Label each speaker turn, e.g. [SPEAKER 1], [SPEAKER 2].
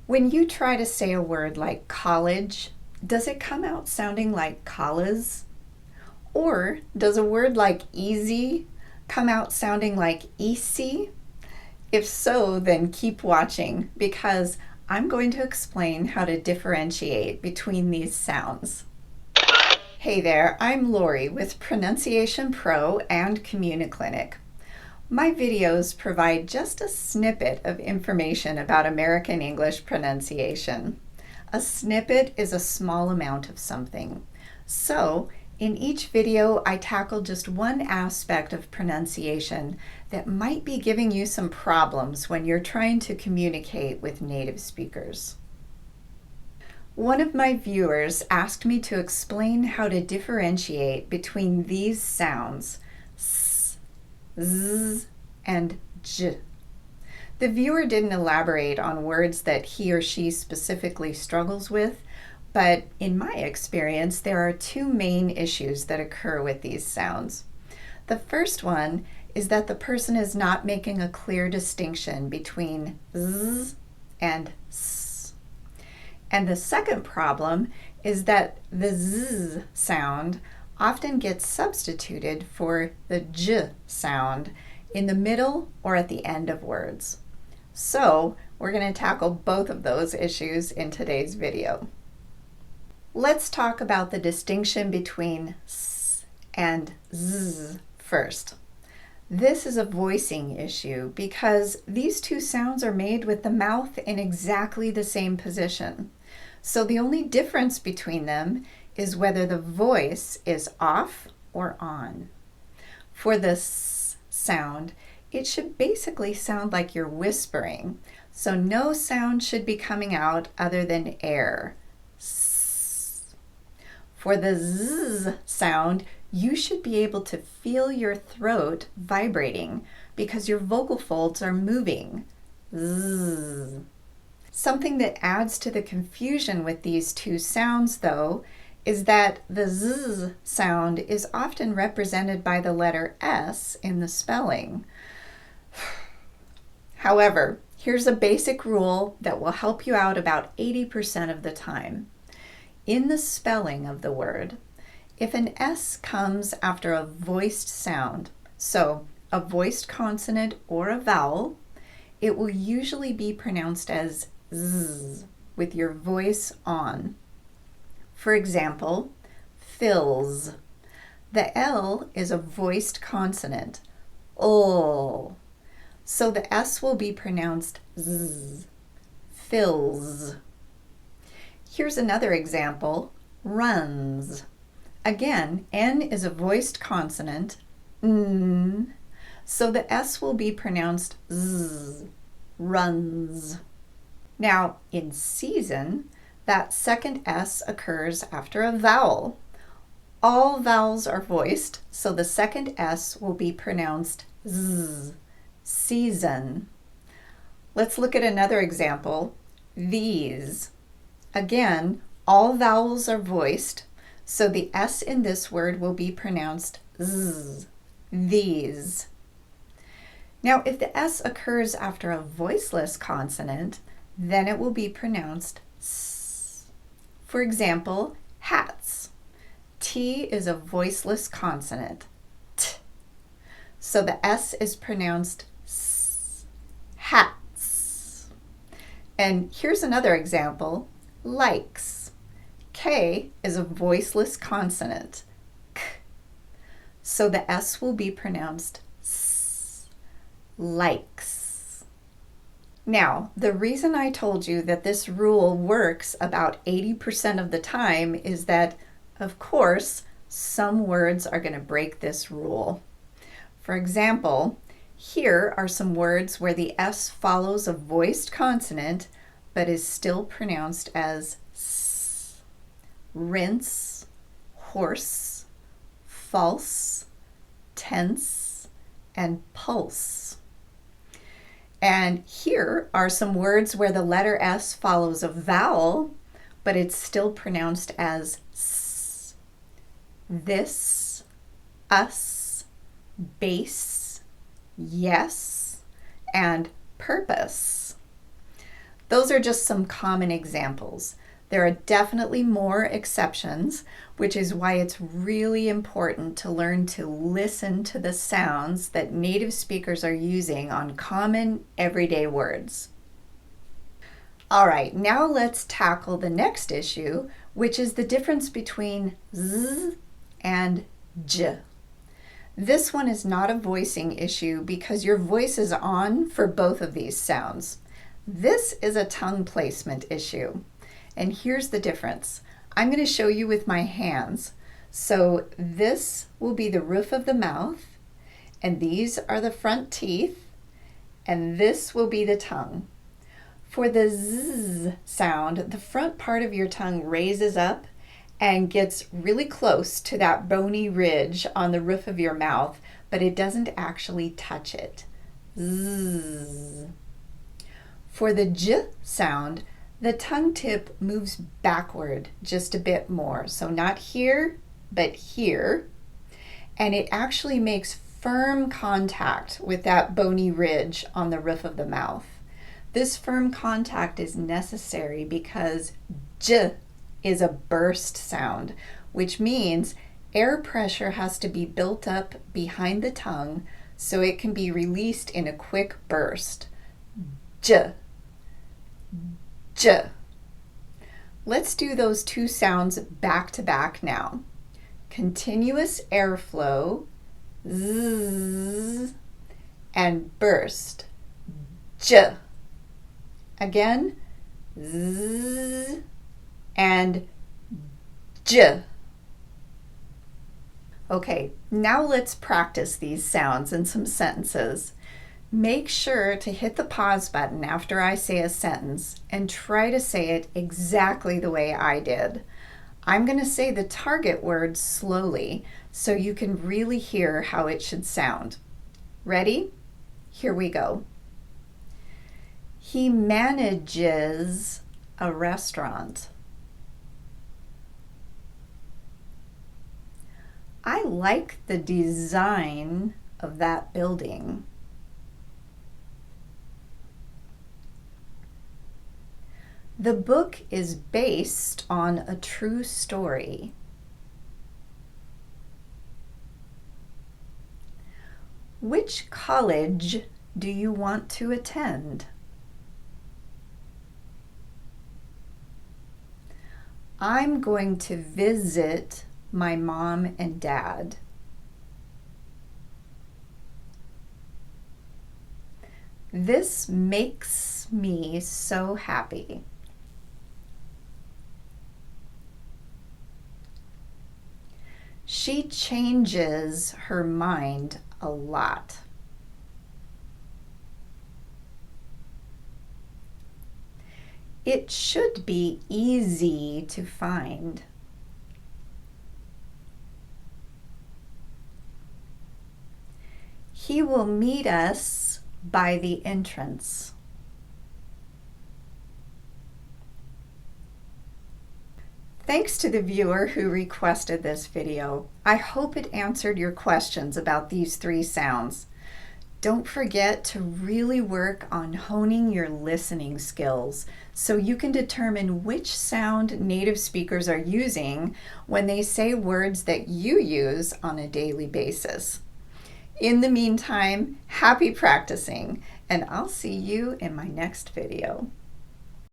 [SPEAKER 1] When you try to say a word like college, does it come out sounding like collas? Or does a word like easy come out sounding like easy? If so, then keep watching because I'm going to explain how to differentiate between these sounds. Hey there, I'm Lori with Pronunciation Pro and CommuniClinic. My videos provide just a snippet of information about American English pronunciation. A snippet is a small amount of something. So, in each video, I tackle just one aspect of pronunciation that might be giving you some problems when you're trying to communicate with native speakers. One of my viewers asked me to explain how to differentiate between these sounds, s, z, and j. The viewer didn't elaborate on words that he or she specifically struggles with, but in my experience, there are two main issues that occur with these sounds. The first one is that the person is not making a clear distinction between z and s. And the second problem is that the z sound often gets substituted for the j sound in the middle or at the end of words. So we're going to tackle both of those issues in today's video. Let's talk about the distinction between s and z first. This is a voicing issue because these two sounds are made with the mouth in exactly the same position. So the only difference between them is whether the voice is off or on. For the s sound, it should basically sound like you're whispering, so no sound should be coming out other than air. S. For the z sound, you should be able to feel your throat vibrating because your vocal folds are moving. Z. Something that adds to the confusion with these two sounds, though, is that the z sound is often represented by the letter s in the spelling. However, here's a basic rule that will help you out about 80% of the time. In the spelling of the word, if an S comes after a voiced sound, so a voiced consonant or a vowel, it will usually be pronounced as z with your voice on. For example, fills. The L is a voiced consonant, l. So the S will be pronounced z, fills. Here's another example, runs. Again, N is a voiced consonant, n, so the S will be pronounced z, runs. Now, in season, that second S occurs after a vowel. All vowels are voiced, so the second S will be pronounced z, season. Let's look at another example, these. Again, all vowels are voiced, so the S in this word will be pronounced z, these. Now, if the S occurs after a voiceless consonant, then it will be pronounced s. For example, hats. T is a voiceless consonant, t. So the S is pronounced s, hats. And here's another example, likes. K is a voiceless consonant, k. So the S will be pronounced s, likes. Now, the reason I told you that this rule works about 80% of the time is that, of course, some words are going to break this rule. For example, here are some words where the S follows a voiced consonant but is still pronounced as s. Rinse, horse, false, tense, and pulse. And here are some words where the letter S follows a vowel, but it's still pronounced as s. This, us, base, yes, and purpose. Those are just some common examples. There are definitely more exceptions, which is why it's really important to learn to listen to the sounds that native speakers are using on common everyday words. All right, now let's tackle the next issue, which is the difference between z and j. This one is not a voicing issue because your voice is on for both of these sounds. This is a tongue placement issue. And here's the difference. I'm going to show you with my hands. So this will be the roof of the mouth, and these are the front teeth, and this will be the tongue. For the z sound, the front part of your tongue raises up and gets really close to that bony ridge on the roof of your mouth, but it doesn't actually touch it. Z. For the j sound, the tongue tip moves backward just a bit more. So not here, but here. And it actually makes firm contact with that bony ridge on the roof of the mouth. This firm contact is necessary because j is a burst sound, which means air pressure has to be built up behind the tongue so it can be released in a quick burst. J. J. Let's do those two sounds back to back now. Continuous airflow, z, and burst, j. Again, z, and j. Okay, now let's practice these sounds in some sentences. Make sure to hit the pause button after I say a sentence and try to say it exactly the way I did. I'm going to say the target word slowly so you can really hear how it should sound. Ready? Here we go. He manages a restaurant. I like the design of that building. The book is based on a true story. Which college do you want to attend? I'm going to visit my mom and dad. This makes me so happy. She changes her mind a lot. It should be easy to find. He will meet us by the entrance. Thanks to the viewer who requested this video. I hope it answered your questions about these three sounds. Don't forget to really work on honing your listening skills so you can determine which sound native speakers are using when they say words that you use on a daily basis. In the meantime, happy practicing, and I'll see you in my next video.